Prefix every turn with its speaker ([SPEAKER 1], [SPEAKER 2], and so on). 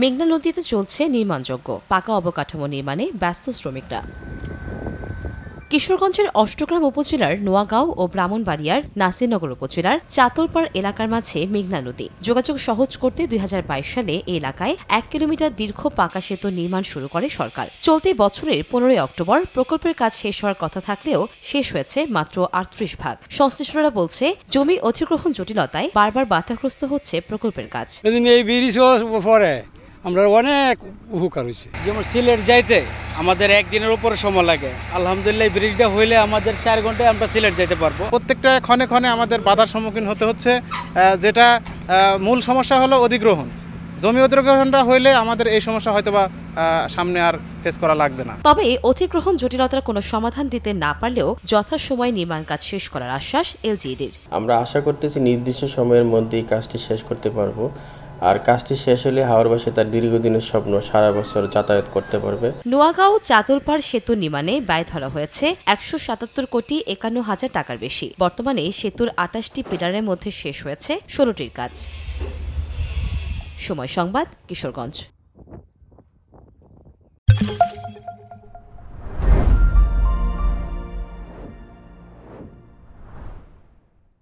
[SPEAKER 1] মেঘনা নদীতে চলছে নির্মাণযোগ্য পাকা অবকাঠামো নির্মাণে ব্যস্ত শ্রমিকরা। কিশোরগঞ্জের অষ্টগ্রাম উপজেলার নোয়াগাঁও ও ব্রাহ্মণবাড়িয়ার নাসিরনগর উপজেলার চাতলপাড় এলাকার মাঝে মেঘনা নদী। যোগাযোগ সহজ করতে ২০২২ সালে এই এলাকায় ১ কিলোমিটার দীর্ঘ পাকা সেতু নির্মাণ শুরু করে সরকার। চলতি বছরের ১৫ অক্টোবর প্রকল্পের কাজ শেষ হওয়ার কথা থাকলেও শেষ হয়েছে মাত্র ৩৮ ভাগ। সংশ্লিষ্টরা বলছে, জমি অধিগ্রহণ জটিলতায় বারবার বাধাগ্রস্ত হচ্ছে প্রকল্পের কাজ।
[SPEAKER 2] এই ব্রিজ পরে আমরা অনেক উপকার হয়েছে। যেমন সিলেট যাইতে আমাদের একদিনের উপরে সময় লাগে, আলহামদুলিল্লাহ ব্রিজটা হইলে আমাদের ৪ ঘন্টায় আমরা সিলেট যেতে পারবো।
[SPEAKER 3] প্রত্যেকটা ক্ষণে ক্ষণে আমাদের বাধার সম্মুখীন হতে হচ্ছে, যেটা মূল সমস্যা হলো অধিগ্রহণ। জমি অধিগ্রহণটা হইলে আমাদের এই সমস্যা হয়তোবা সামনে আর ফেস করা লাগবে না।
[SPEAKER 1] তবে অধিগ্রহণ জটিলতার কোনো সমাধান দিতে না পারলেও যথাসময়ে নির্মাণ কাজ শেষ করার আশ্বাস এলজিইডির।
[SPEAKER 4] আমরা আশা করতেছি নির্দিষ্ট সময়ের মধ্যেই কাজটি শেষ করতে পারবো। আর কাজটি শেষ হলে হাওরবাসী তার দীর্ঘদিনের স্বপ্ন সারা বছর যাতায়াত করতে পারবে।
[SPEAKER 1] নোয়াগাঁও চাতলপাড় সেতু নির্মাণে ব্যয় ধরা হয়েছে ১৭৭,৫১,০০০ টাকার বেশি। বর্তমানে সেতুর ২৮টি পিলারের মধ্যে শেষ হয়েছে ১৬টির কাজ। সময় সংবাদ, কিশোরগঞ্জ।